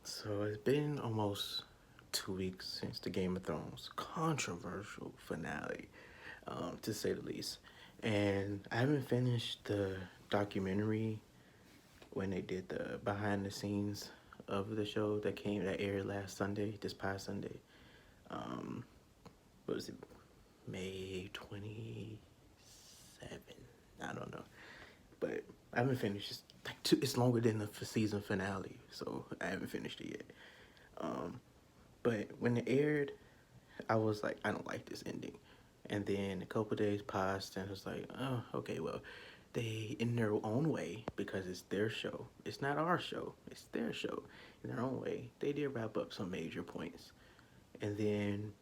So it's been almost 2 weeks since the Game of Thrones controversial finale, to say the least. And I haven't finished the documentary when they did the behind the scenes of the show that aired last Sunday, this past Sunday. Um, what was it? May 27. I don't know, but I haven't finished. It's like it's longer than the season finale, so I haven't finished it yet. Um, But when it aired, I was like, I don't like this ending. And then a couple days passed, and I was like, oh, okay, well, they, in their own way, because it's their show, it's not our show, it's their show, in their own way, they did wrap up some major points. And then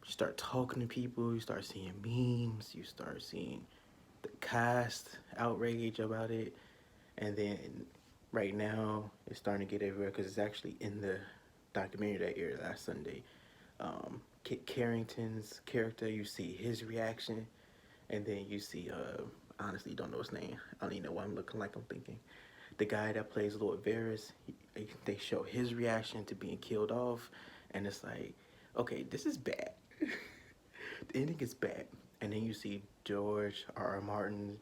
you start talking to people, you start seeing memes, you start seeing the cast outrage about it. And then right now, it's starting to get everywhere because it's actually in the documentary that aired last Sunday. Kit Carrington's character, you see his reaction, and then you see, honestly, don't know his name. I don't even know what I'm looking like. I'm thinking the guy that plays Lord Varys. They show his reaction to being killed off, and it's like, okay, this is bad. The ending is bad, and then you see George R. R. Martin.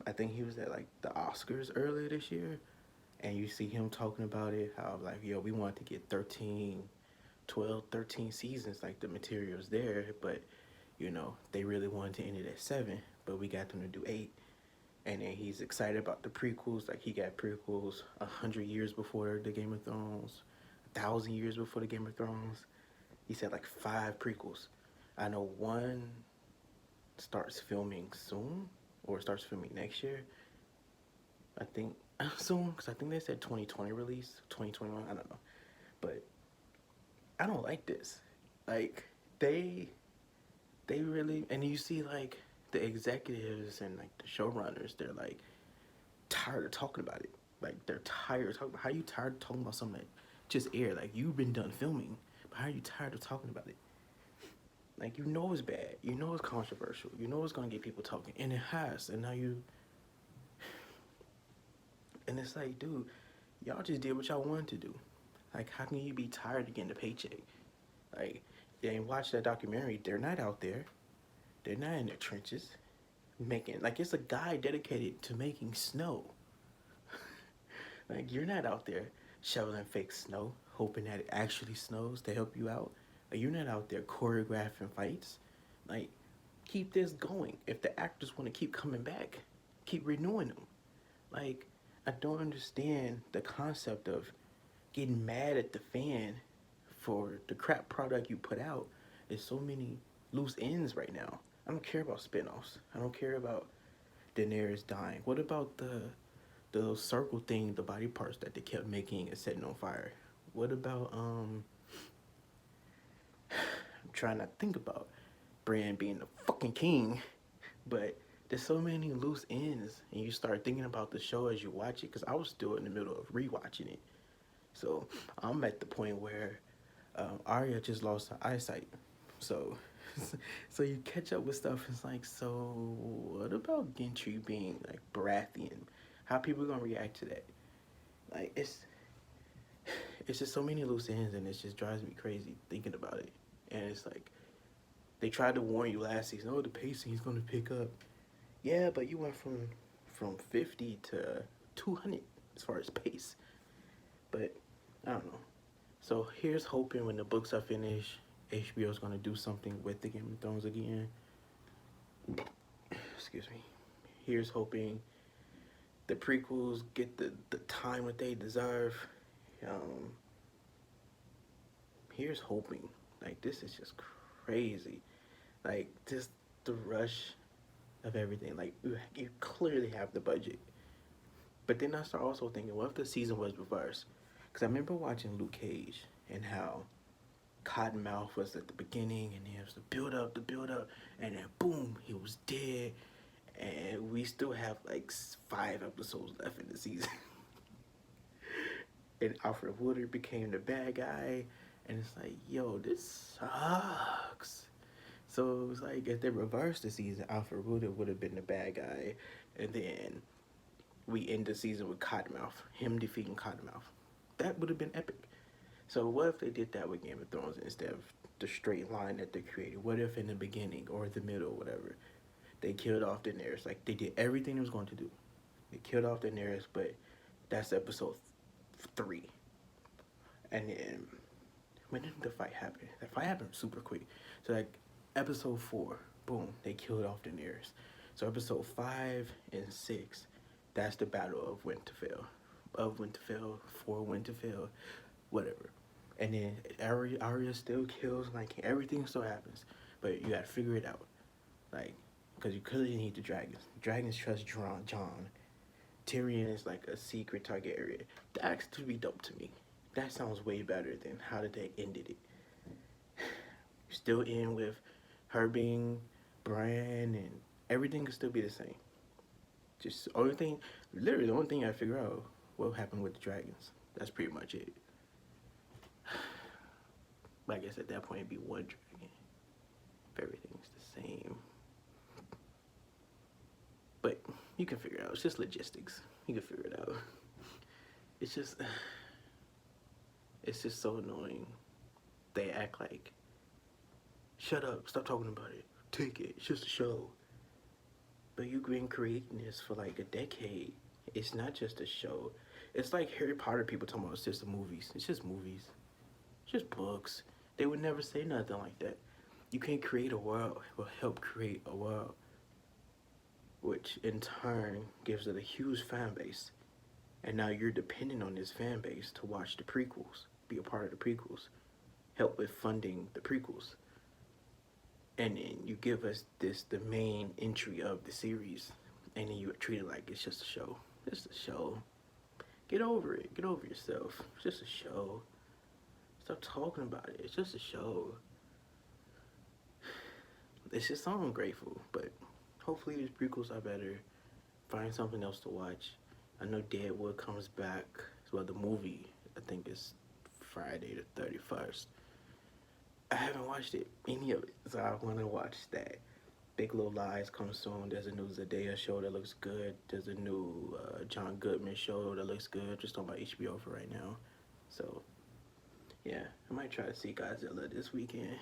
I think he was at like the Oscars earlier this year, and you see him talking about it. How like, yo, we wanted to get 12, 13 seasons, like the materials there, but they really wanted to end it at 7, but we got them to do 8. And then he's excited about the prequels, like he got prequels 100 years before the Game of Thrones, 1,000 years before the Game of Thrones. He said like 5 prequels. I know one starts filming soon, or starts filming next year. I think soon, because I think they said 2020 release, 2021. I don't know, but I don't like this. Like they they really, and you see like the executives and like the showrunners, they're like tired of talking about it. Like they're tired of talking about, how are you tired of talking about something that just aired? Like you've been done filming, but how are you tired of talking about it? Like it's bad, it's controversial, it's gonna get people talking, and it has. And now and it's like, dude, y'all just did what y'all wanted to do. Like, how can you be tired of getting a paycheck? Like, and watch that documentary. They're not out there. They're not in their trenches making, like, it's a guy dedicated to making snow. Like, you're not out there shoveling fake snow, hoping that it actually snows to help you out. Like, you're not out there choreographing fights. Like, keep this going. If the actors want to keep coming back, keep renewing them. Like, I don't understand the concept of getting mad at the fan for the crap product you put out. There's so many loose ends right now. I don't care about spinoffs. I don't care about Daenerys dying. What about the little circle thing, the body parts that they kept making and setting on fire? What about I'm trying to think about Bran being the fucking king, but there's so many loose ends, and you start thinking about the show as you watch it. Because I was still in the middle of rewatching it, so I'm at the point where Arya just lost her eyesight. So, so you catch up with stuff. It's like, so what about Gendry being like Baratheon? How people gonna react to that? Like, it's just so many loose ends, and it just drives me crazy thinking about it. And it's like they tried to warn you last season. Oh, the pacing is gonna pick up. Yeah, but you went from 50 to 200 as far as pace. But I don't know. So here's hoping when the books are finished, HBO is gonna do something with the Game of Thrones again. Excuse me. Here's hoping the prequels get the time that they deserve. Um, here's hoping. Like, this is just crazy. Like, just the rush of everything. Like, you clearly have the budget. But then I start also thinking, what if the season was reversed? Because I remember watching Luke Cage and how Cottonmouth was at the beginning, and it was the build up, and then boom, he was dead, and we still have like 5 episodes left in the season. And Alfred Woodard became the bad guy, and it's like, yo, this sucks. So it was like, if they reversed the season, Alfred Woodard would have been the bad guy, and then we end the season with Cottonmouth, him defeating Cottonmouth. That would have been epic. So what if they did that with Game of Thrones instead of the straight line that they created? What if in the beginning or the middle, whatever, they killed off Daenerys? Like they did everything they was going to do. They killed off Daenerys, but that's episode 3. And then when did the fight happen? The fight happened super quick. So like episode 4, boom, they killed off Daenerys. So episode 5 and 6, that's the battle of Winterfell. Of Winterfell, for Winterfell, whatever. And then Arya still kills, like everything still happens. But you gotta figure it out. Like, because you clearly need the dragons. Dragons trust Jon. Tyrion is like a secret Targaryen. That's to be dope to me. That sounds way better than how they ended it. Still end with her being Bran and everything could still be the same. Just only thing, literally the only thing I figure out what happened with the dragons. That's pretty much it. But I guess at that point it'd be one dragon. If everything's the same. But you can figure it out. It's just logistics. You can figure it out. It's just so annoying. They act like, shut up, stop talking about it. Take it. It's just a show. But you've been creating this for like a decade. It's not just a show. It's like Harry Potter people talking about it's just movies. It's just movies. It's just books. They would never say nothing like that. You can't create a world or help create a world, which in turn gives it a huge fan base. And now you're dependent on this fan base to watch the prequels, be a part of the prequels, help with funding the prequels. And then you give us the main entry of the series, and then you treat it like it's just a show. It's a show. Get over it. Get over yourself. It's just a show. Stop talking about it. It's just a show. It's just so ungrateful, but hopefully these prequels are better. Find something else to watch. I know Deadwood comes back. Well, the movie, I think it's Friday the 31st. I haven't watched it, any of it, so I want to watch that. Big Little Lies comes soon. There's a new Zendaya show that looks good. There's a new John Goodman show that looks good. Just on my HBO for right now. So, yeah, I might try to see Godzilla this weekend.